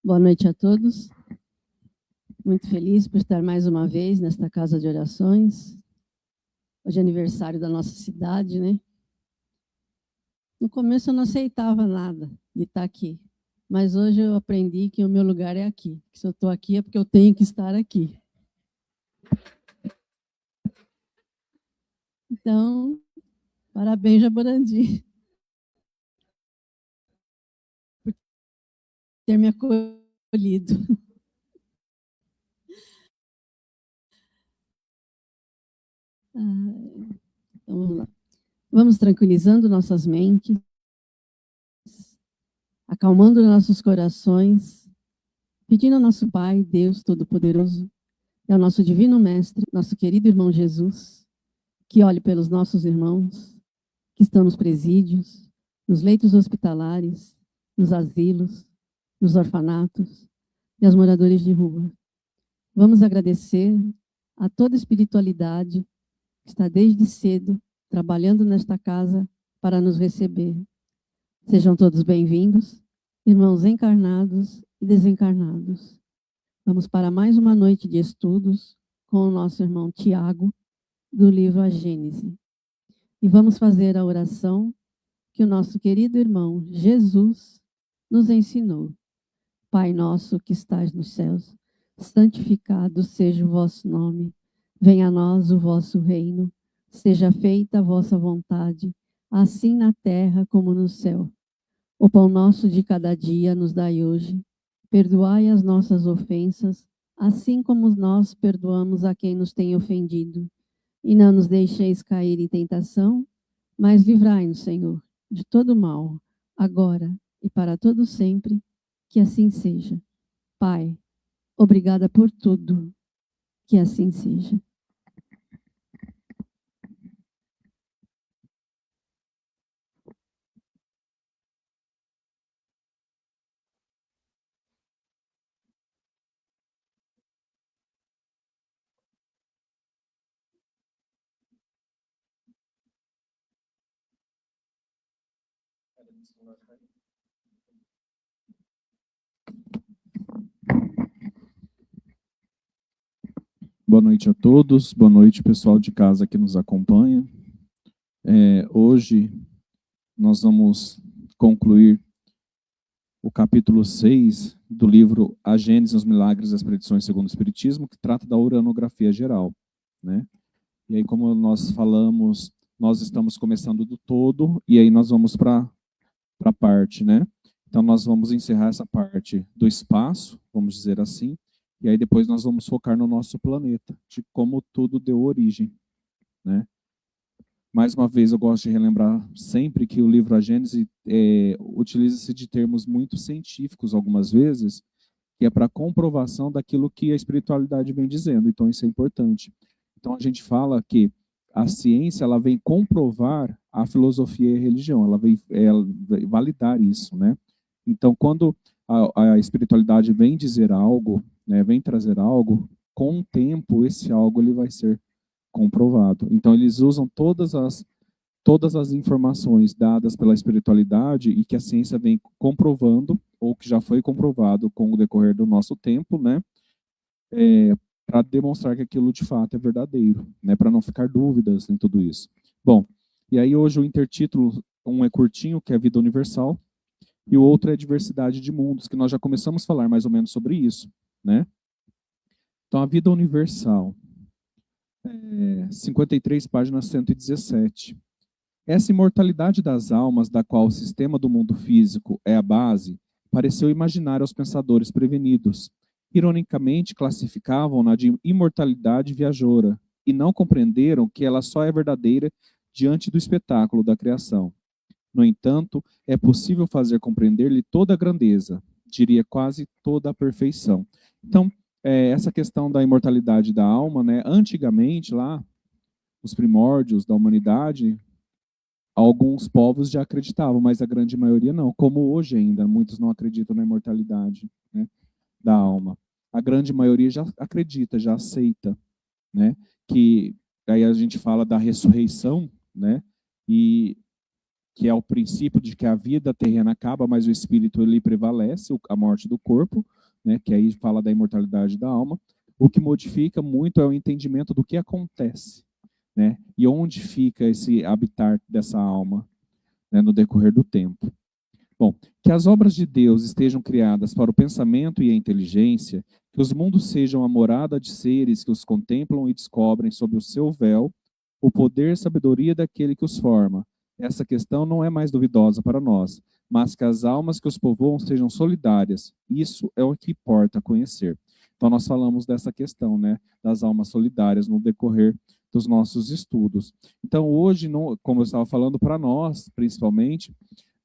Boa noite a todos. Muito feliz por estar mais uma vez nesta casa de orações. Hoje é aniversário da nossa cidade, né? No começo eu não aceitava nada de estar aqui, mas hoje eu aprendi que o meu lugar é aqui. Que se eu estou aqui é porque eu tenho que estar aqui. Então, parabéns, Jaborandi, por ter me acolhido. Então, vamos lá. Vamos tranquilizando nossas mentes, acalmando nossos corações, pedindo ao nosso Pai, Deus Todo-Poderoso, e ao nosso Divino Mestre, nosso querido irmão Jesus, que olhe pelos nossos irmãos que estão nos presídios, nos leitos hospitalares, nos asilos, nos orfanatos e aos moradores de rua. Vamos agradecer a toda a espiritualidade que está desde cedo trabalhando nesta casa para nos receber. Sejam todos bem-vindos, irmãos encarnados e desencarnados. Vamos para mais uma noite de estudos com o nosso irmão Tiago, do livro A Gênese. E vamos fazer a oração que o nosso querido irmão Jesus nos ensinou. Pai nosso que estás nos céus, santificado seja o vosso nome. Venha a nós o vosso reino. Seja feita a vossa vontade, assim na terra como no céu. O pão nosso de cada dia nos dai hoje. Perdoai as nossas ofensas, assim como nós perdoamos a quem nos tem ofendido. E não nos deixeis cair em tentação, mas livrai-nos, Senhor, de todo mal, agora e para todo sempre, que assim seja. Pai, obrigada por tudo, que assim seja. Boa noite a todos, boa noite pessoal de casa que nos acompanha. Hoje nós vamos concluir o capítulo 6 do livro A Gênese, os Milagres e as Predições segundo o Espiritismo, que trata da uranografia geral, né? E aí, como nós falamos, nós estamos começando do todo, e aí nós vamos para a parte, né? Então nós vamos encerrar essa parte do espaço, vamos dizer assim, e aí depois nós vamos focar no nosso planeta, de como tudo deu origem, né? Mais uma vez, eu gosto de relembrar sempre que o livro A Gênese utiliza-se de termos muito científicos algumas vezes, que é para comprovação daquilo que a espiritualidade vem dizendo. Então, isso é importante. Então, a gente fala que a ciência ela vem comprovar a filosofia e a religião, ela vem validar isso, né? Então, quando a espiritualidade vem dizer algo, né, vem trazer algo, com o tempo, esse algo ele vai ser comprovado. Então, eles usam todas as informações dadas pela espiritualidade e que a ciência vem comprovando, ou que já foi comprovado com o decorrer do nosso tempo, né? Para demonstrar que aquilo de fato é verdadeiro, né? Para não ficar dúvidas em tudo isso. Bom, e aí hoje o intertítulo, um é curtinho, que é Vida Universal, e o outro é Diversidade de Mundos, que nós já começamos a falar mais ou menos sobre isso, né? Então, a vida universal. 53, página 117. Essa imortalidade das almas, da qual o sistema do mundo físico é a base, pareceu imaginária aos pensadores prevenidos. Ironicamente, classificavam-na de imortalidade viajoura, e não compreenderam que ela só é verdadeira diante do espetáculo da criação. No entanto, é possível fazer compreender-lhe toda a grandeza, diria quase toda a perfeição. Então, essa questão da imortalidade da alma, né, antigamente, lá, os primórdios da humanidade, alguns povos já acreditavam, mas a grande maioria não. Como hoje ainda, muitos não acreditam na imortalidade, né, da alma. A grande maioria já acredita, já aceita, né, que aí a gente fala da ressurreição, né, e que é o princípio de que a vida terrena acaba, mas o espírito ele prevalece, a morte do corpo, né, que aí fala da imortalidade da alma. O que modifica muito é o entendimento do que acontece, né, e onde fica esse habitar dessa alma, né, no decorrer do tempo. Bom, que as obras de Deus estejam criadas para o pensamento e a inteligência, que os mundos sejam a morada de seres que os contemplam e descobrem sob o seu véu o poder e sabedoria daquele que os forma. Essa questão não é mais duvidosa para nós, mas que as almas que os povoam sejam solidárias. Isso é o que importa conhecer. Então nós falamos dessa questão, né, das almas solidárias no decorrer dos nossos estudos. Então hoje, não, como eu estava falando, para nós, principalmente,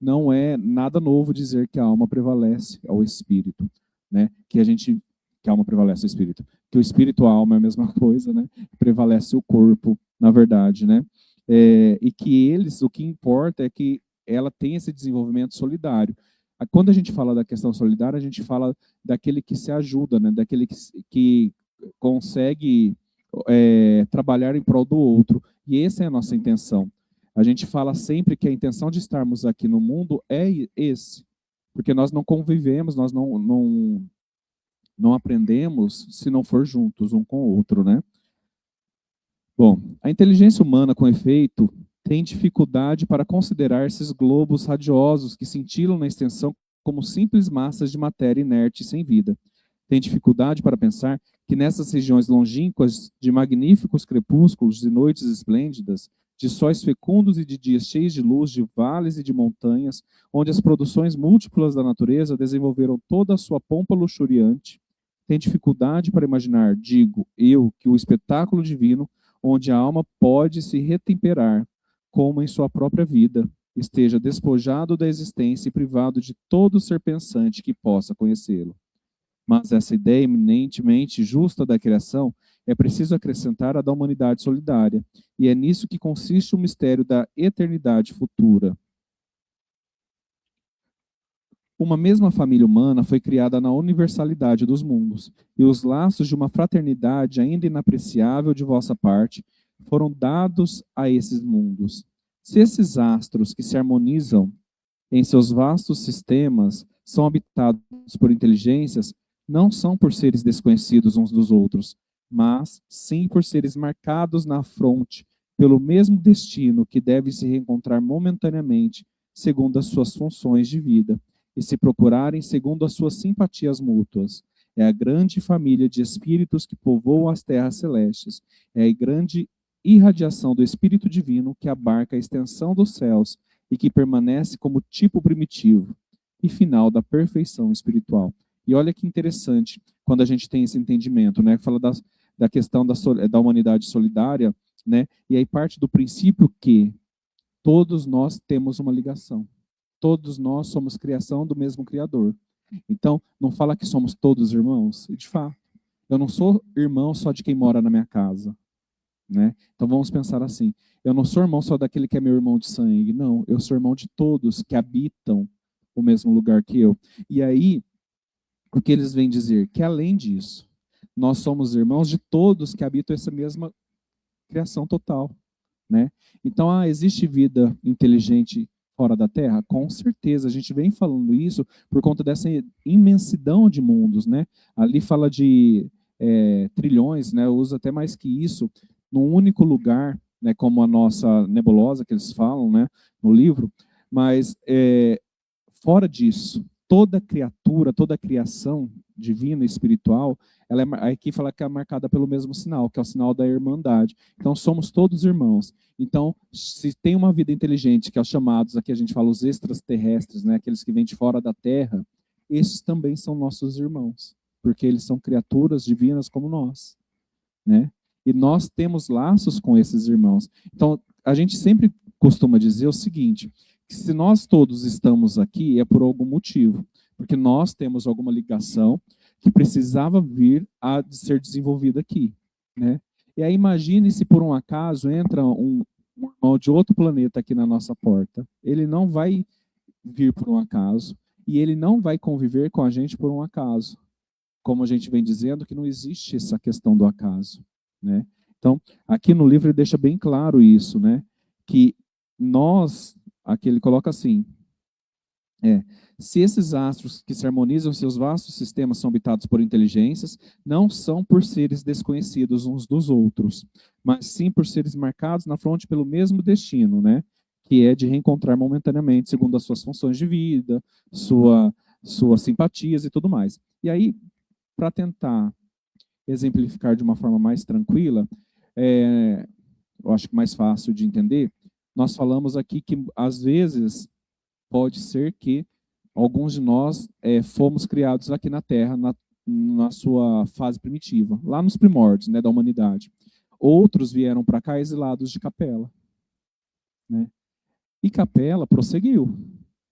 não é nada novo dizer que a alma prevalece ao espírito, né? Que a alma prevalece ao espírito, que o espírito e a alma é a mesma coisa, né? Prevalece o corpo, na verdade, né? E que o que importa é que ela tem esse desenvolvimento solidário. Quando a gente fala da questão solidária, a gente fala daquele que se ajuda, né? Daquele que consegue trabalhar em prol do outro. E essa é a nossa intenção. A gente fala sempre que a intenção de estarmos aqui no mundo é esse, porque nós não convivemos, nós não aprendemos se não for juntos um com o outro, né? Bom, a inteligência humana, com efeito, tem dificuldade para considerar esses globos radiosos que cintilam na extensão como simples massas de matéria inerte e sem vida. Tem dificuldade para pensar que nessas regiões longínquas de magníficos crepúsculos e noites esplêndidas, de sóis fecundos e de dias cheios de luz, de vales e de montanhas, onde as produções múltiplas da natureza desenvolveram toda a sua pompa luxuriante, tem dificuldade para imaginar, digo eu, que o espetáculo divino, onde a alma pode se retemperar, como em sua própria vida, esteja despojado da existência e privado de todo ser pensante que possa conhecê-lo. Mas essa ideia eminentemente justa da criação é preciso acrescentar a da humanidade solidária, e é nisso que consiste o mistério da eternidade futura. Uma mesma família humana foi criada na universalidade dos mundos, e os laços de uma fraternidade ainda inapreciável de vossa parte foram dados a esses mundos. Se esses astros que se harmonizam em seus vastos sistemas são habitados por inteligências, não são por seres desconhecidos uns dos outros, mas sim por seres marcados na fronte pelo mesmo destino que deve se reencontrar momentaneamente segundo as suas funções de vida e se procurarem segundo as suas simpatias mútuas. É a grande família de espíritos que povoam as terras celestes. É a grande irradiação do Espírito Divino que abarca a extensão dos céus e que permanece como tipo primitivo e final da perfeição espiritual. E olha que interessante quando a gente tem esse entendimento, né? Fala da questão da humanidade solidária, né? E aí parte do princípio que todos nós temos uma ligação. Todos nós somos criação do mesmo Criador. Então, não fala que somos todos irmãos? E de fato, eu não sou irmão só de quem mora na minha casa, né? Então vamos pensar assim, eu não sou irmão só daquele que é meu irmão de sangue, não, eu sou irmão de todos que habitam o mesmo lugar que eu. E aí, o que eles vêm dizer? Que além disso, nós somos irmãos de todos que habitam essa mesma criação total, né? Então, existe vida inteligente fora da Terra? Com certeza, a gente vem falando isso por conta dessa imensidão de mundos, né? Ali fala de trilhões, né? Usa até mais que isso, num único lugar, né? Como a nossa nebulosa que eles falam, né? No livro, mas fora disso, toda criatura, toda criação divina e espiritual, ela aqui fala que é marcada pelo mesmo sinal, que é o sinal da irmandade. Então, somos todos irmãos. Então, se tem uma vida inteligente, que é os chamados, aqui a gente fala os extraterrestres, né, aqueles que vêm de fora da Terra, esses também são nossos irmãos, porque eles são criaturas divinas como nós, né? E nós temos laços com esses irmãos. Então, a gente sempre costuma dizer o seguinte, que se nós todos estamos aqui, é por algum motivo, porque nós temos alguma ligação que precisava vir a ser desenvolvida aqui, né? E aí imagine se por um acaso entra um irmão de outro planeta aqui na nossa porta. Ele não vai vir por um acaso e ele não vai conviver com a gente por um acaso. Como a gente vem dizendo, que não existe essa questão do acaso, né? Então, aqui no livro ele deixa bem claro isso, né? Que nós, aqui ele coloca assim, Se esses astros que se harmonizam em seus vastos sistemas são habitados por inteligências, não são por seres desconhecidos uns dos outros, mas sim por seres marcados na fronte pelo mesmo destino, né? Que é de reencontrar momentaneamente, segundo as suas funções de vida, suas simpatias e tudo mais. E aí, para tentar exemplificar de uma forma mais tranquila, eu acho que mais fácil de entender, nós falamos aqui que, às vezes, pode ser que alguns de nós fomos criados aqui na Terra, na sua fase primitiva, lá nos primórdios, né, da humanidade. Outros vieram para cá exilados de Capela, né? E Capela prosseguiu.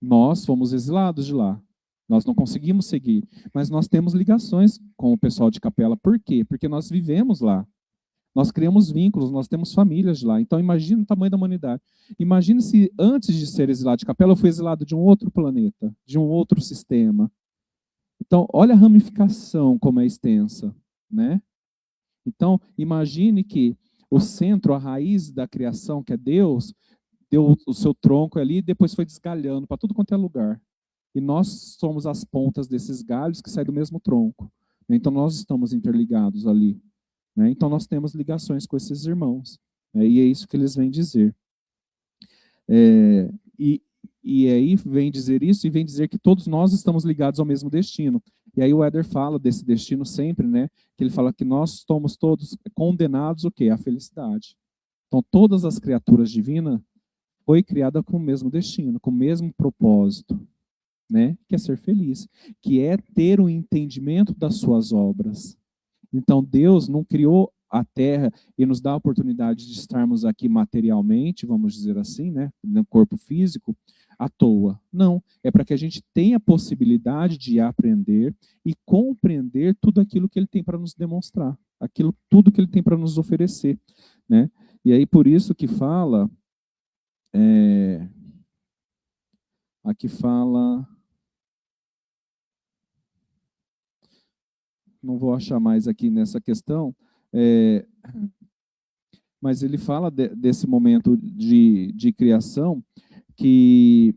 Nós fomos exilados de lá. Nós não conseguimos seguir, mas nós temos ligações com o pessoal de Capela. Por quê? Porque nós vivemos lá. Nós criamos vínculos, nós temos famílias lá. Então, imagine o tamanho da humanidade. Imagine se, antes de ser exilado de Capela, eu fui exilado de um outro planeta, de um outro sistema. Então, olha a ramificação como é extensa, né? Então, imagine que o centro, a raiz da criação, que é Deus, deu o seu tronco ali e depois foi desgalhando para tudo quanto é lugar. E nós somos as pontas desses galhos que saem do mesmo tronco. Então, nós estamos interligados ali. Né? Então, nós temos ligações com esses irmãos. Né? E é isso que eles vêm dizer. E aí vem dizer isso e vem dizer que todos nós estamos ligados ao mesmo destino. E aí o Éder fala desse destino sempre, né? Que ele fala que nós estamos todos condenados o quê? À felicidade. Então, todas as criaturas divinas foi criada com o mesmo destino, com o mesmo propósito, né? Que é ser feliz, que é ter o entendimento das suas obras. Então, Deus não criou a Terra e nos dá a oportunidade de estarmos aqui materialmente, vamos dizer assim, né, no corpo físico, à toa. Não, é para que a gente tenha a possibilidade de aprender e compreender tudo aquilo que Ele tem para nos demonstrar, tudo que Ele tem para nos oferecer, né? E aí, por isso que fala, aqui fala... Não vou achar mais aqui nessa questão, mas ele fala desse momento de criação que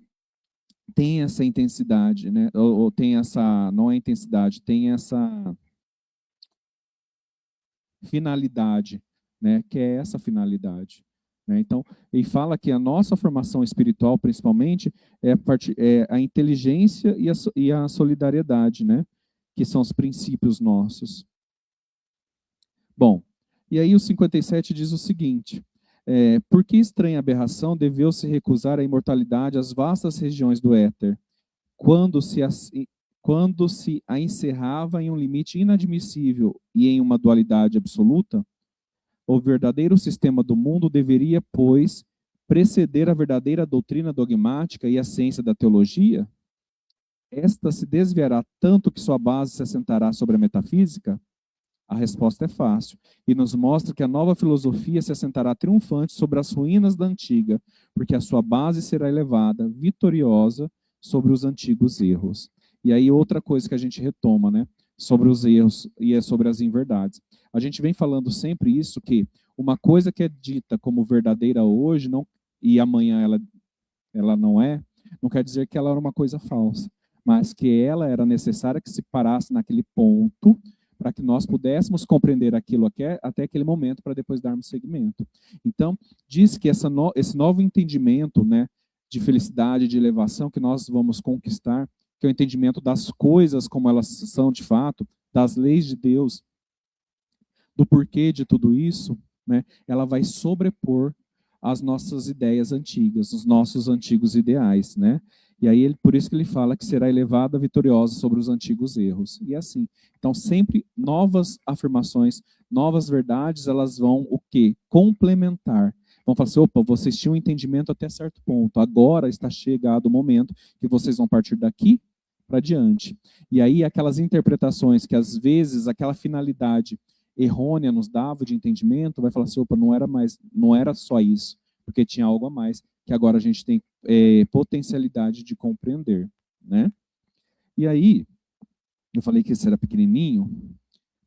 tem essa intensidade, né? Ou tem essa, não é intensidade, tem essa finalidade, né? Que é essa finalidade. Né? Então, ele fala que a nossa formação espiritual, principalmente, é a inteligência e a solidariedade, né? Que são os princípios nossos. Bom, e aí o 57 diz o seguinte, por que estranha aberração deveu-se recusar a imortalidade às vastas regiões do éter, quando se a encerrava em um limite inadmissível e em uma dualidade absoluta? O verdadeiro sistema do mundo deveria, pois, preceder a verdadeira doutrina dogmática e a ciência da teologia? Esta se desviará tanto que sua base se assentará sobre a metafísica? A resposta é fácil, e nos mostra que a nova filosofia se assentará triunfante sobre as ruínas da antiga, porque a sua base será elevada, vitoriosa, sobre os antigos erros. E aí outra coisa que a gente retoma, né, sobre os erros e sobre as inverdades. A gente vem falando sempre isso, que uma coisa que é dita como verdadeira hoje, e amanhã ela não quer dizer que ela era uma coisa falsa, mas que ela era necessária que se parasse naquele ponto para que nós pudéssemos compreender aquilo até aquele momento, para depois darmos seguimento. Então, diz que esse novo entendimento, né, de felicidade, de elevação que nós vamos conquistar, que é o entendimento das coisas como elas são de fato, das leis de Deus, do porquê de tudo isso, né, ela vai sobrepor as nossas ideias antigas, os nossos antigos ideais, né? E aí, por isso que ele fala que será elevada vitoriosa sobre os antigos erros. E assim, então sempre novas afirmações, novas verdades, elas vão o quê? Complementar. Vão falar assim, opa, vocês tinham um entendimento até certo ponto, agora está chegado o momento que vocês vão partir daqui para diante. E aí aquelas interpretações que às vezes aquela finalidade errônea nos dava de entendimento, vai falar assim, opa, não era só isso, porque tinha algo a mais, que agora a gente tem potencialidade de compreender, né? E aí, eu falei que esse era pequenininho,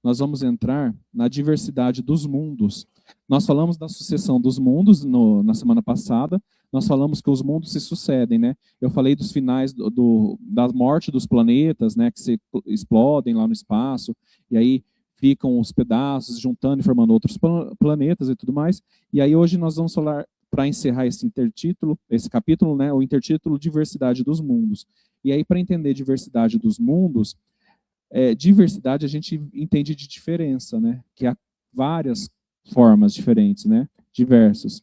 nós vamos entrar na diversidade dos mundos. Nós falamos da sucessão dos mundos na semana passada, nós falamos que os mundos se sucedem, né? Eu falei dos finais da morte dos planetas, né? Que se explodem lá no espaço, e aí ficam os pedaços juntando e formando outros planetas e tudo mais. E aí hoje nós vamos falar, para encerrar esse intertítulo, esse capítulo, né? O intertítulo Diversidade dos Mundos. E aí, para entender diversidade dos mundos, diversidade a gente entende de diferença, né? Que há várias formas diferentes, né? Diversos.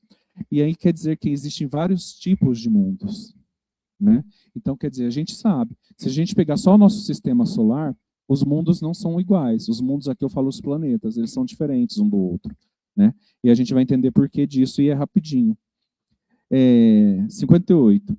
E aí quer dizer que existem vários tipos de mundos, né? Então quer dizer, a gente sabe, se a gente pegar só o nosso sistema solar, os mundos não são iguais. Os mundos aqui eu falo os planetas, eles são diferentes um do outro, né? E a gente vai entender por que disso e é rapidinho. 58.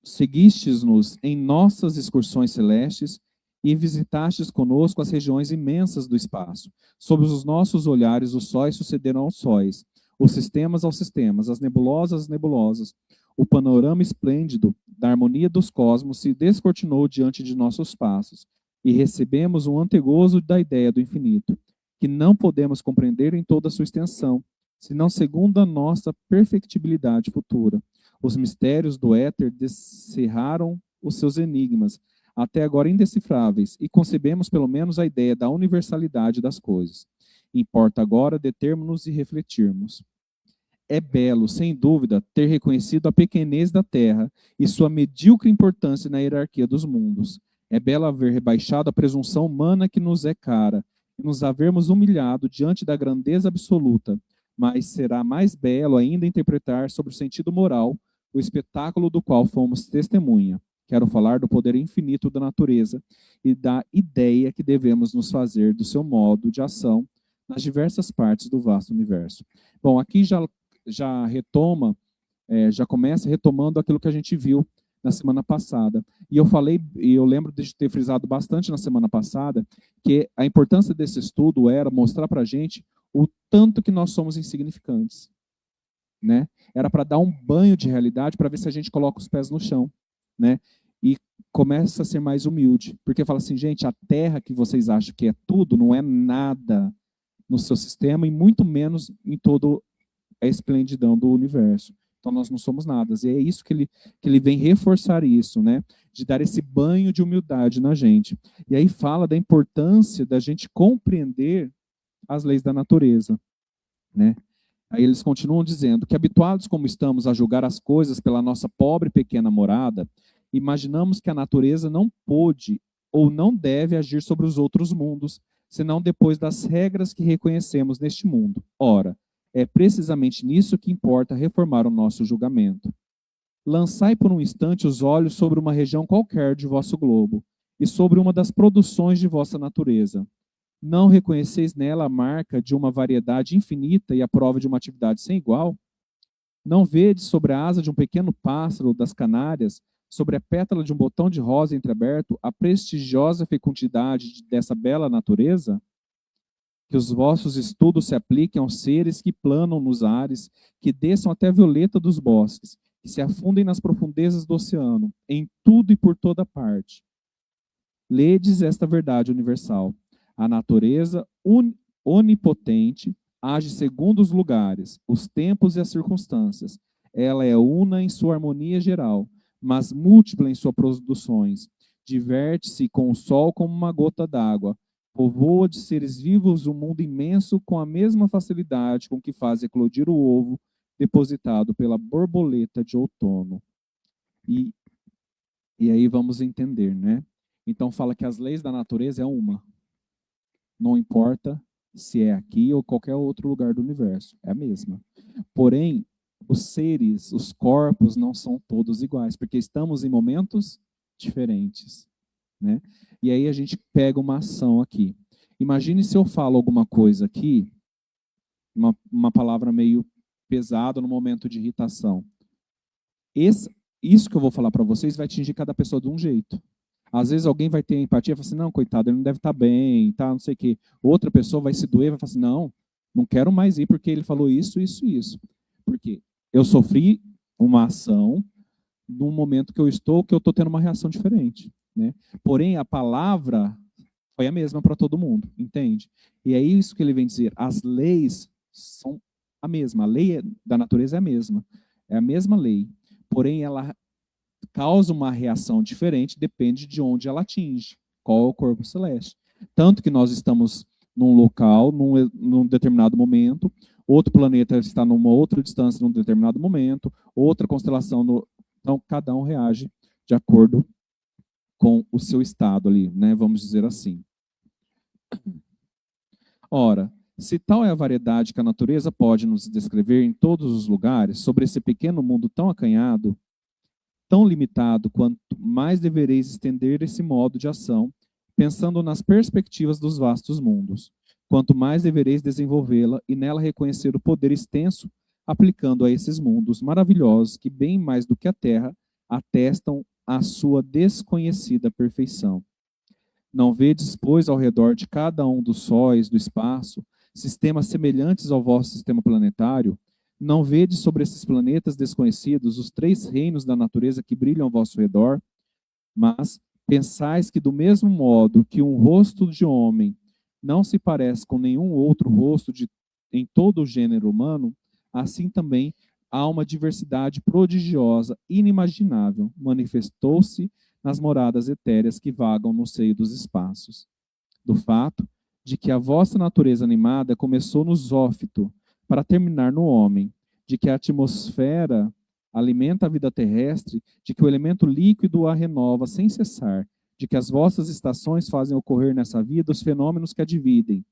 Seguistes-nos em nossas excursões celestes e visitastes conosco as regiões imensas do espaço. Sob os nossos olhares, os sóis sucederam aos sóis, os sistemas aos sistemas, as nebulosas às nebulosas. O panorama esplêndido da harmonia dos cosmos se descortinou diante de nossos passos, e recebemos um antegozo da ideia do infinito, que não podemos compreender em toda a sua extensão, senão segundo a nossa perfectibilidade futura. Os mistérios do éter descerraram os seus enigmas, até agora indecifráveis, e concebemos pelo menos a ideia da universalidade das coisas. Importa agora determos-nos e refletirmos. É belo, sem dúvida, ter reconhecido a pequenez da Terra e sua medíocre importância na hierarquia dos mundos. É belo haver rebaixado a presunção humana que nos é cara, e nos havermos humilhado diante da grandeza absoluta. Mas será mais belo ainda interpretar sobre o sentido moral o espetáculo do qual fomos testemunha. Quero falar do poder infinito da natureza e da ideia que devemos nos fazer do seu modo de ação nas diversas partes do vasto universo. Bom, aqui já retoma, já começa retomando aquilo que a gente viu na semana passada. E eu lembro de ter frisado bastante na semana passada, que a importância desse estudo era mostrar para a gente o tanto que nós somos insignificantes, né? Era para dar um banho de realidade, para ver se a gente coloca os pés no chão, né? E começa a ser mais humilde, porque fala assim, gente, a Terra que vocês acham que é tudo, não é nada no seu sistema, e muito menos em todo a esplendidão do universo. Então nós não somos nada. E é isso que ele vem reforçar isso, né? De dar esse banho de humildade na gente. E aí fala da importância da gente compreender as leis da natureza, né? Aí eles continuam dizendo que, habituados como estamos a julgar as coisas pela nossa pobre pequena morada, imaginamos que a natureza não pôde ou não deve agir sobre os outros mundos, senão depois das regras que reconhecemos neste mundo. Ora, é precisamente nisso que importa reformar o nosso julgamento. Lançai por um instante os olhos sobre uma região qualquer de vosso globo e sobre uma das produções de vossa natureza. Não reconheceis nela a marca de uma variedade infinita e a prova de uma atividade sem igual? Não vedes sobre a asa de um pequeno pássaro das Canárias, sobre a pétala de um botão de rosa entreaberto, a prestigiosa fecundidade dessa bela natureza? Que os vossos estudos se apliquem aos seres que planam nos ares, que desçam até a violeta dos bosques, que se afundem nas profundezas do oceano, em tudo e por toda parte. Ledes esta verdade universal. A natureza onipotente age segundo os lugares, os tempos e as circunstâncias. Ela é una em sua harmonia geral, mas múltipla em suas produções. Diverte-se com o sol como uma gota d'água. Povoa de seres vivos um mundo imenso com a mesma facilidade com que faz eclodir o ovo depositado pela borboleta de outono. E aí vamos entender, né? Então fala que as leis da natureza é uma. Não importa se é aqui ou qualquer outro lugar do universo, é a mesma. Porém, os seres, os corpos não são todos iguais, porque estamos em momentos diferentes, né? E aí a gente pega uma ação aqui. Imagine se eu falo alguma coisa aqui, uma palavra meio pesada no momento de irritação. Isso que eu vou falar para vocês vai atingir cada pessoa de um jeito. Às vezes alguém vai ter empatia e falar assim, não, coitado, ele não deve estar bem, tá, não sei o quê. Outra pessoa vai se doer e vai falar assim, não quero mais ir porque ele falou isso, isso, isso. Por quê? Eu sofri uma ação num momento que eu estou tendo uma reação diferente, né? Porém, a palavra foi a mesma para todo mundo, entende? E é isso que ele vem dizer, as leis são a mesma. A lei da natureza é a mesma. É a mesma lei. Porém, ela causa uma reação diferente, depende de onde ela atinge. Qual é o corpo celeste. Tanto que nós estamos num local, num determinado momento, outro planeta está numa outra distância num determinado momento, outra constelação. Então, cada um reage de acordo com o seu estado ali, né? Vamos dizer assim. Ora, se tal é a variedade que a natureza pode nos descrever em todos os lugares, sobre esse pequeno mundo tão acanhado, tão limitado, quanto mais devereis estender esse modo de ação, pensando nas perspectivas dos vastos mundos, quanto mais devereis desenvolvê-la e nela reconhecer o poder extenso, aplicando a esses mundos maravilhosos que, bem mais do que a Terra, atestam a sua desconhecida perfeição. Não vedes, pois, ao redor de cada um dos sóis do espaço, sistemas semelhantes ao vosso sistema planetário? Não vedes sobre esses planetas desconhecidos os 3 reinos da natureza que brilham ao vosso redor? Mas pensais que, do mesmo modo que um rosto de homem não se parece com nenhum outro rosto em todo o gênero humano, assim também há uma diversidade prodigiosa, inimaginável, manifestou-se nas moradas etéreas que vagam no seio dos espaços. Do fato de que a vossa natureza animada começou no zófito, para terminar no homem, de que a atmosfera alimenta a vida terrestre, de que o elemento líquido a renova sem cessar, de que as vossas estações fazem ocorrer nessa vida os fenômenos que a dividem.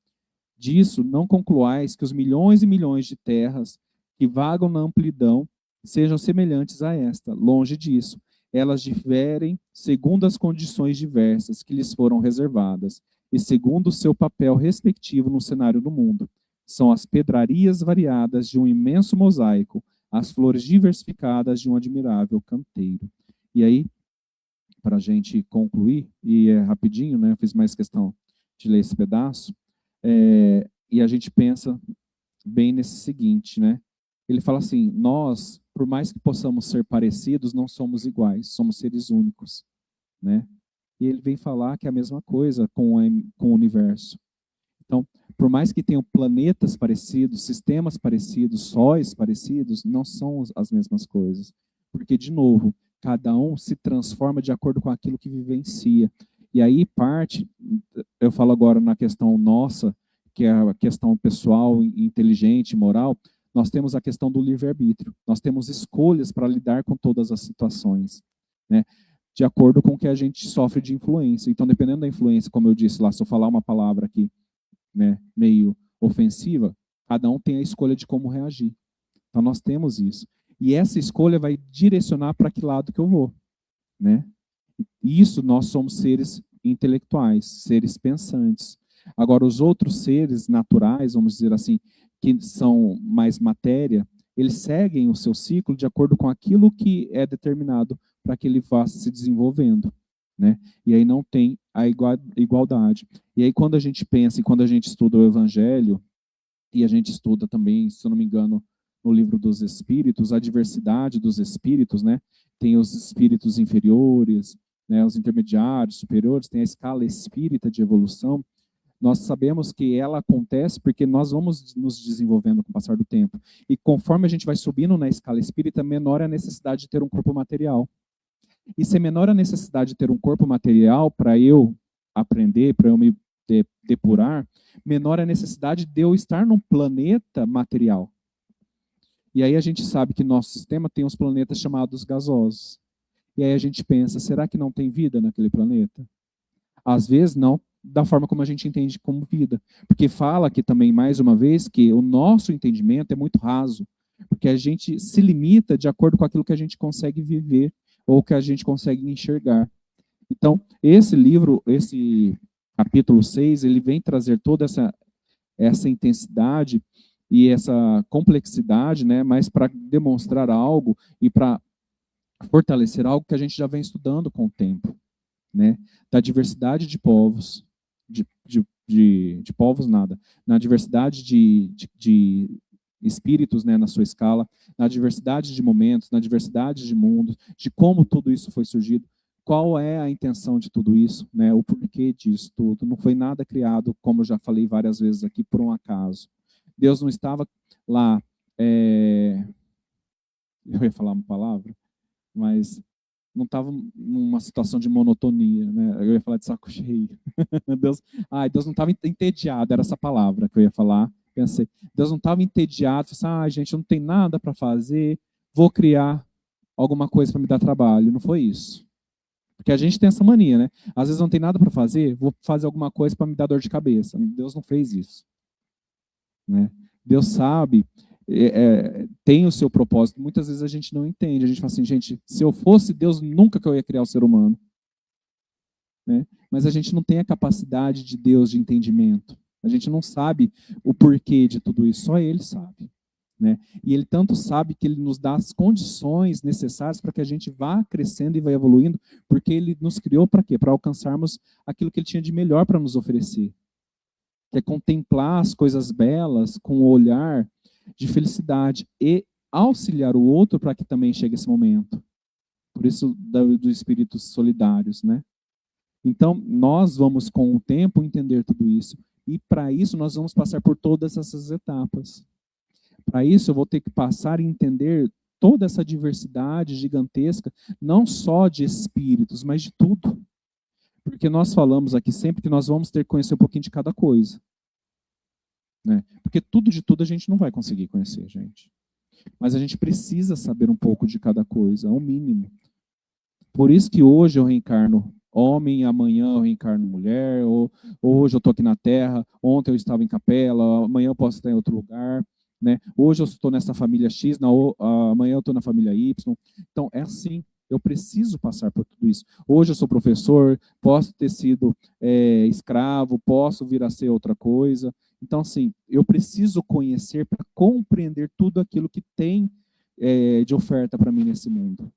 Disso não concluais que os milhões e milhões de terras que vagam na amplidão sejam semelhantes a esta. Longe disso. Elas diferem segundo as condições diversas que lhes foram reservadas e segundo o seu papel respectivo no cenário do mundo. São as pedrarias variadas de um imenso mosaico, as flores diversificadas de um admirável canteiro. E aí, para a gente concluir, e é rapidinho, né? Eu fiz mais questão de ler esse pedaço, e a gente pensa bem nesse seguinte, né? Ele fala assim, nós, por mais que possamos ser parecidos, não somos iguais, somos seres únicos, né? E ele vem falar que é a mesma coisa com o universo. Então, por mais que tenham planetas parecidos, sistemas parecidos, sóis parecidos, não são as mesmas coisas. Porque, de novo, cada um se transforma de acordo com aquilo que vivencia. E aí parte, eu falo agora na questão nossa, que é a questão pessoal, inteligente, moral, nós temos a questão do livre-arbítrio. Nós temos escolhas para lidar com todas as situações, né? De acordo com o que a gente sofre de influência. Então, dependendo da influência, como eu disse lá, se eu falar uma palavra aqui, né, meio ofensiva, cada um tem a escolha de como reagir. Então, nós temos isso. E essa escolha vai direcionar para que lado que eu vou, né? Isso, nós somos seres intelectuais, seres pensantes. Agora, os outros seres naturais, vamos dizer assim, que são mais matéria, eles seguem o seu ciclo de acordo com aquilo que é determinado para que ele vá se desenvolvendo, né? E aí não tem a igualdade. E aí quando a gente pensa e quando a gente estuda o Evangelho, e a gente estuda também, se eu não me engano, no livro dos Espíritos, a diversidade dos espíritos, né? Tem os espíritos inferiores, né? Os intermediários, superiores, tem a escala espírita de evolução. Nós sabemos que ela acontece porque nós vamos nos desenvolvendo com o passar do tempo. E conforme a gente vai subindo na escala espírita, menor é a necessidade de ter um corpo material. E se menor a necessidade de ter um corpo material para eu aprender, para eu me depurar, menor é a necessidade de eu estar num planeta material. E aí a gente sabe que nosso sistema tem uns planetas chamados gasosos. E aí a gente pensa, será que não tem vida naquele planeta? Às vezes não, da forma como a gente entende como vida. Porque fala aqui também, mais uma vez, que o nosso entendimento é muito raso. Porque a gente se limita de acordo com aquilo que a gente consegue viver ou que a gente consegue enxergar. Então, esse livro, esse capítulo 6, ele vem trazer toda essa intensidade e essa complexidade, né, mas para demonstrar algo e para fortalecer algo que a gente já vem estudando com o tempo, né, da diversidade de povos, de povos nada, na diversidade de espíritos, né, na sua escala, na diversidade de momentos, na diversidade de mundos, de como tudo isso foi surgido, qual é a intenção de tudo isso, né, o porquê disso tudo. Não foi nada criado, como eu já falei várias vezes aqui, por um acaso. Deus não estava lá Eu ia falar uma palavra, mas não estava numa situação de monotonia, né? Eu ia falar de saco cheio. Deus não estava entediado, era essa palavra que eu ia falar. Pensei, Deus não estava entediado, assim, gente, eu não tenho nada para fazer, vou criar alguma coisa para me dar trabalho. Não foi isso. Porque a gente tem essa mania, né? Às vezes não tem nada para fazer, vou fazer alguma coisa para me dar dor de cabeça. Deus não fez isso, né? Deus sabe, tem o seu propósito. Muitas vezes a gente não entende. A gente fala assim, gente, se eu fosse Deus, nunca que eu ia criar o ser humano, né? Mas a gente não tem a capacidade de Deus de entendimento. A gente não sabe o porquê de tudo isso, só Ele sabe, né? E Ele tanto sabe que Ele nos dá as condições necessárias para que a gente vá crescendo e vá evoluindo, porque Ele nos criou para quê? Para alcançarmos aquilo que Ele tinha de melhor para nos oferecer, que é contemplar as coisas belas com o olhar de felicidade e auxiliar o outro para que também chegue esse momento. Por isso, dos espíritos solidários, né? Então, nós vamos, com o tempo, entender tudo isso. E, para isso, nós vamos passar por todas essas etapas. Para isso, eu vou ter que passar e entender toda essa diversidade gigantesca, não só de espíritos, mas de tudo. Porque nós falamos aqui sempre que nós vamos ter que conhecer um pouquinho de cada coisa, né? Porque tudo de tudo a gente não vai conseguir conhecer, gente. Mas a gente precisa saber um pouco de cada coisa, ao mínimo. Por isso que hoje eu reencarno homem, amanhã eu reencarno mulher, ou hoje eu estou aqui na Terra, ontem eu estava em Capela, amanhã eu posso estar em outro lugar, né? Hoje eu estou nessa família X, amanhã eu estou na família Y. Então, é assim, eu preciso passar por tudo isso. Hoje eu sou professor, posso ter sido escravo, posso vir a ser outra coisa. Então, assim, eu preciso conhecer para compreender tudo aquilo que tem de oferta para mim nesse mundo,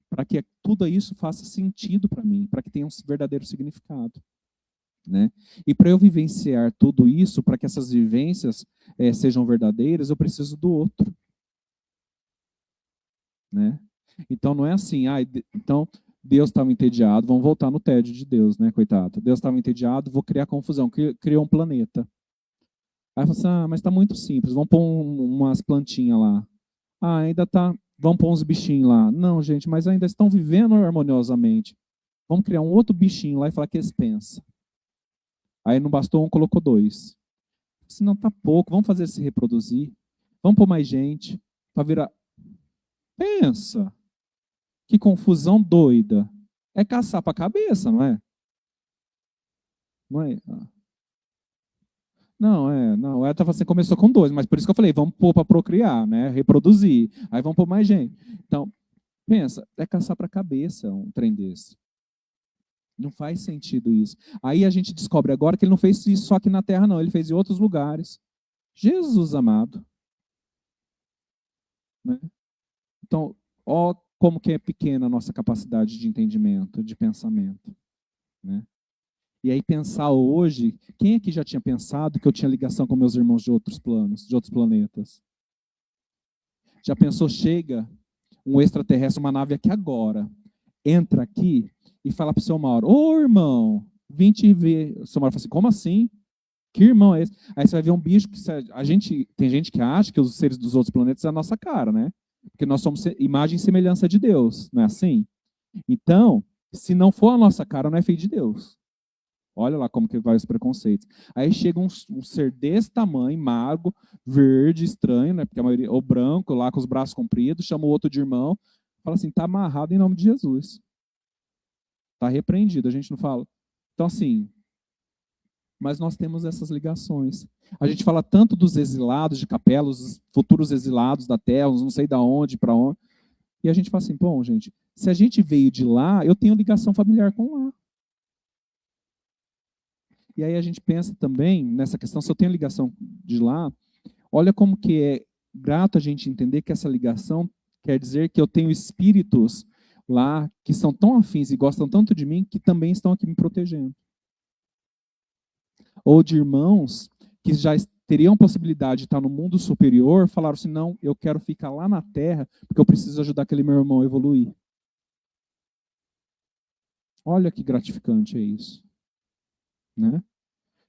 para que tudo isso faça sentido para mim, para que tenha um verdadeiro significado, né? E para eu vivenciar tudo isso, para que essas vivências sejam verdadeiras, eu preciso do outro, né? Então não é assim, então Deus estava entediado, vamos voltar no tédio de Deus, né, coitado? Deus estava entediado, vou criar confusão, criou um planeta. Aí você, mas está muito simples, vamos pôr umas plantinhas lá. Ainda tá, vamos pôr uns bichinhos lá. Não, gente, mas ainda estão vivendo harmoniosamente. Vamos criar um outro bichinho lá e falar que eles pensam. Aí não bastou um, colocou dois. Se não tá pouco, vamos fazer se reproduzir. Vamos pôr mais gente para virar. Pensa. Que confusão doida. É caçar para a cabeça, não é? Não é? Não, ela tava assim, começou com dois, mas por isso que eu falei, vamos pôr para procriar, né? Reproduzir. Aí vamos pôr mais gente. Então, pensa, é caçar para a cabeça um trem desse. Não faz sentido isso. Aí a gente descobre agora que ele não fez isso só aqui na Terra, não. Ele fez em outros lugares. Jesus amado. Né? Então, ó como que é pequena a nossa capacidade de entendimento, de pensamento. Né? E aí pensar hoje, quem aqui já tinha pensado que eu tinha ligação com meus irmãos de outros planos, de outros planetas? Já pensou, chega um extraterrestre, uma nave aqui agora, entra aqui e fala para o seu Mauro, ô irmão, vim te ver. O seu Mauro fala assim, como assim? Que irmão é esse? Aí você vai ver um bicho que tem gente que acha que os seres dos outros planetas é a nossa cara, né? Porque nós somos imagem e semelhança de Deus, não é assim? Então, se não for a nossa cara, não é filho de Deus. Olha lá como que vai os preconceitos. Aí chega um ser desse tamanho, magro, verde, estranho, né? Porque a maioria, ou branco, lá com os braços compridos, chama o outro de irmão, fala assim, tá amarrado em nome de Jesus. Tá repreendido, a gente não fala. Então, assim, mas nós temos essas ligações. A gente fala tanto dos exilados de Capela, os futuros exilados da Terra, os não sei da onde, para onde. E a gente fala assim, bom, gente, se a gente veio de lá, eu tenho ligação familiar com lá. E aí a gente pensa também nessa questão, se eu tenho ligação de lá, olha como que é grato a gente entender que essa ligação quer dizer que eu tenho espíritos lá que são tão afins e gostam tanto de mim que também estão aqui me protegendo. Ou de irmãos que já teriam a possibilidade de estar no mundo superior, falaram assim, não, eu quero ficar lá na Terra porque eu preciso ajudar aquele meu irmão a evoluir. Olha que gratificante é isso. Né?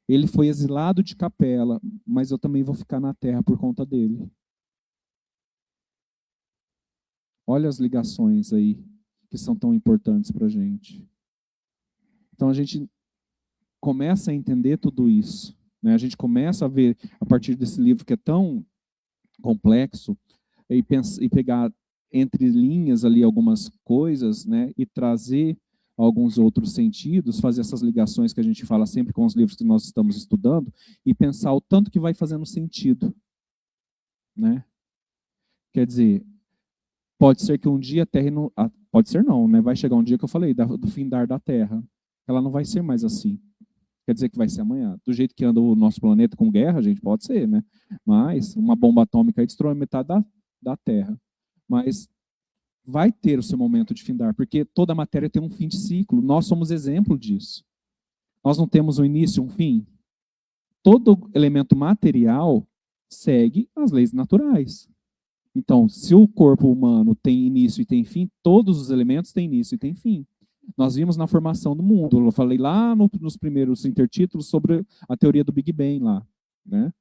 Ele foi exilado de Capela, mas eu também vou ficar na Terra por conta dele. Olha as ligações aí que são tão importantes para a gente. Então a gente começa a entender tudo isso, né? A gente começa a ver, a partir desse livro que é tão complexo, e pegar entre linhas ali algumas coisas, né? E trazer alguns outros sentidos, fazer essas ligações que a gente fala sempre com os livros que nós estamos estudando, e pensar o tanto que vai fazendo sentido, né? Quer dizer, pode ser que um dia a Terra não, pode ser não, né? Vai chegar um dia que eu falei do findar da Terra. Ela não vai ser mais assim. Quer dizer que vai ser amanhã. Do jeito que anda o nosso planeta com guerra, gente, pode ser, né? Mas uma bomba atômica aí destrói metade da Terra. Mas vai ter o seu momento de findar, porque toda matéria tem um fim de ciclo. Nós somos exemplo disso. Nós não temos um início e um fim. Todo elemento material segue as leis naturais. Então, se o corpo humano tem início e tem fim, todos os elementos têm início e têm fim. Nós vimos na formação do mundo. Eu falei lá nos primeiros intertítulos sobre a teoria do Big Bang lá, né?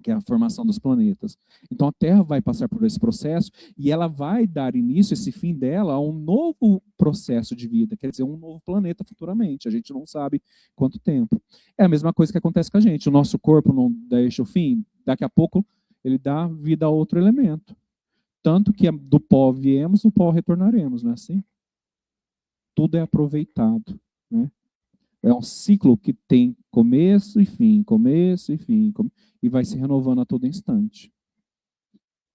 Que é a formação dos planetas. Então a Terra vai passar por esse processo e ela vai dar início, esse fim dela, a um novo processo de vida, quer dizer, um novo planeta futuramente. A gente não sabe quanto tempo. É a mesma coisa que acontece com a gente. O nosso corpo não deixa o fim, daqui a pouco ele dá vida a outro elemento. Tanto que do pó viemos, do pó retornaremos, não é assim? Tudo é aproveitado, né? É um ciclo que tem começo e fim, e vai se renovando a todo instante.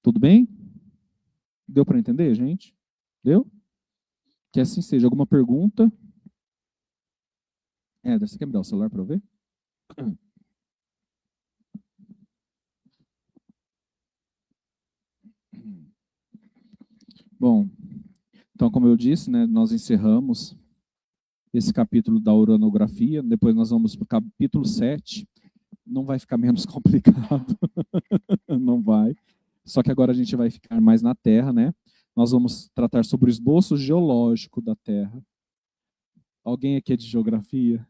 Tudo bem? Deu para entender, gente? Deu? Que assim seja. Alguma pergunta? Você quer me dar o celular para eu ver? Bom, então, como eu disse, né, nós encerramos esse capítulo da uranografia, depois nós vamos para o capítulo 7. Não vai ficar menos complicado, não vai. Só que agora a gente vai ficar mais na Terra, né? Nós vamos tratar sobre o esboço geológico da Terra. Alguém aqui é de geografia?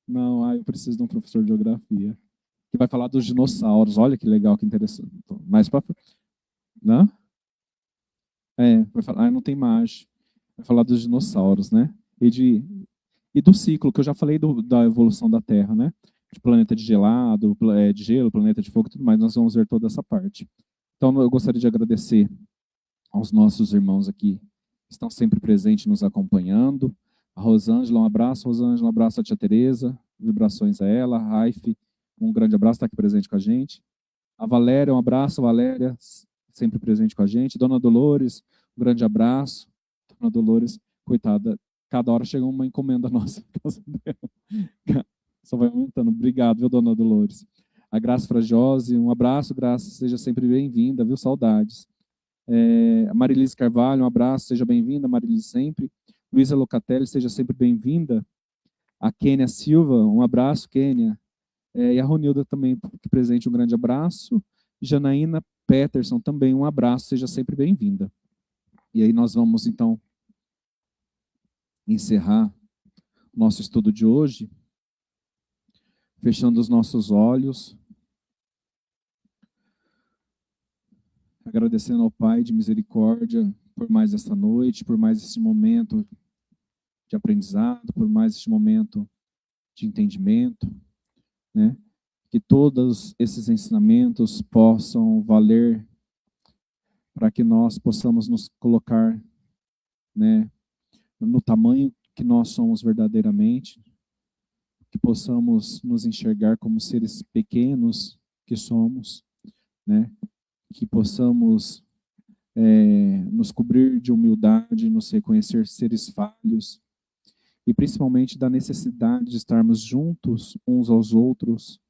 Não, eu preciso de um professor de geografia. Que vai falar dos dinossauros. Olha que legal, que interessante. Mais para... Não? Vai falar, não tem imagem. Vai falar dos dinossauros, né? E do ciclo, que eu já falei da evolução da Terra, né? De planeta de gelado, de gelo, planeta de fogo e tudo mais. Nós vamos ver toda essa parte. Então, eu gostaria de agradecer aos nossos irmãos aqui que estão sempre presentes nos acompanhando. A Rosângela, um abraço. Rosângela, um abraço à tia Tereza. Vibrações a ela. A Raif, um grande abraço, está aqui presente com a gente. A Valéria, um abraço. Valéria, sempre presente com a gente. Dona Dolores, um grande abraço. Dona Dolores, coitada, cada hora chega uma encomenda nossa. Só vai aumentando. Obrigado, viu, Dona Dolores? A Graça Frajose, um abraço, Graça, seja sempre bem-vinda, viu? Saudades. A Marilise Carvalho, um abraço, seja bem-vinda, Marilise sempre. Luísa Locatelli, seja sempre bem-vinda. A Kênia Silva, um abraço, Kênia. E a Ronilda também, que presente, um grande abraço. Janaína Peterson, também um abraço, seja sempre bem-vinda. E aí nós vamos, então, encerrar o nosso estudo de hoje, fechando os nossos olhos, agradecendo ao Pai de misericórdia por mais esta noite, por mais esse momento de aprendizado, por mais este momento de entendimento, né? Que todos esses ensinamentos possam valer para que nós possamos nos colocar, né, no tamanho que nós somos verdadeiramente, que possamos nos enxergar como seres pequenos que somos, né? Que possamos nos cobrir de humildade, nos reconhecer seres falhos, e principalmente da necessidade de estarmos juntos uns aos outros,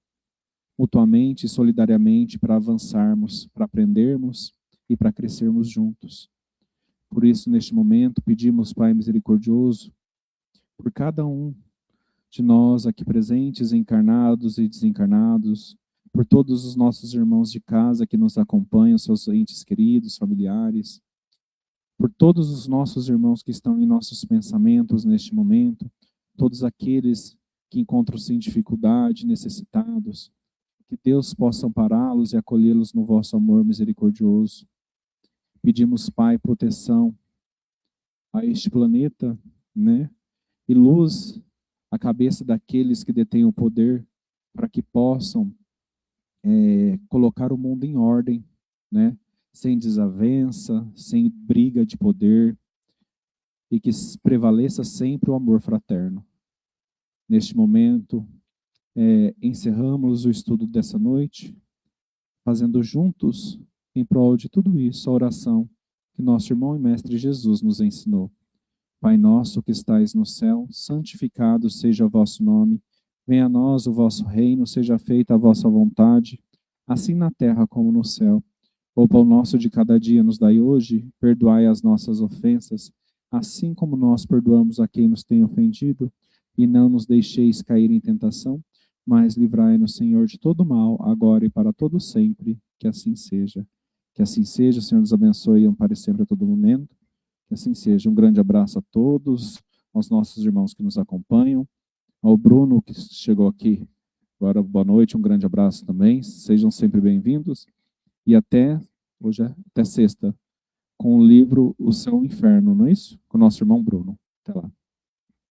mutuamente e solidariamente, para avançarmos, para aprendermos e para crescermos juntos. Por isso, neste momento, pedimos, Pai misericordioso, por cada um de nós aqui presentes, encarnados e desencarnados, por todos os nossos irmãos de casa que nos acompanham, seus entes queridos, familiares, por todos os nossos irmãos que estão em nossos pensamentos neste momento, todos aqueles que encontram-se em dificuldade, necessitados, que Deus possa ampará-los e acolhê-los no vosso amor misericordioso. Pedimos, Pai, proteção a este planeta, né? E luz à cabeça daqueles que detêm o poder, para que possam colocar o mundo em ordem, né? Sem desavença, sem briga de poder, e que prevaleça sempre o amor fraterno. Neste momento, encerramos o estudo dessa noite, fazendo juntos, em prol de tudo isso, a oração que nosso irmão e mestre Jesus nos ensinou. Pai nosso que estais no céu, santificado seja o vosso nome. Venha a nós o vosso reino, seja feita a vossa vontade, assim na terra como no céu. O pão nosso de cada dia nos dai hoje, perdoai as nossas ofensas, assim como nós perdoamos a quem nos tem ofendido, e não nos deixeis cair em tentação, mas livrai-nos, Senhor, de todo mal, agora e para todo sempre, que assim seja. Que assim seja, o Senhor nos abençoe e ampare sempre a todo momento. Que assim seja. Um grande abraço a todos, aos nossos irmãos que nos acompanham, ao Bruno que chegou aqui agora, boa noite, um grande abraço também, sejam sempre bem-vindos, e hoje até sexta, com o livro O Céu e o Inferno, não é isso? Com o nosso irmão Bruno. Até lá.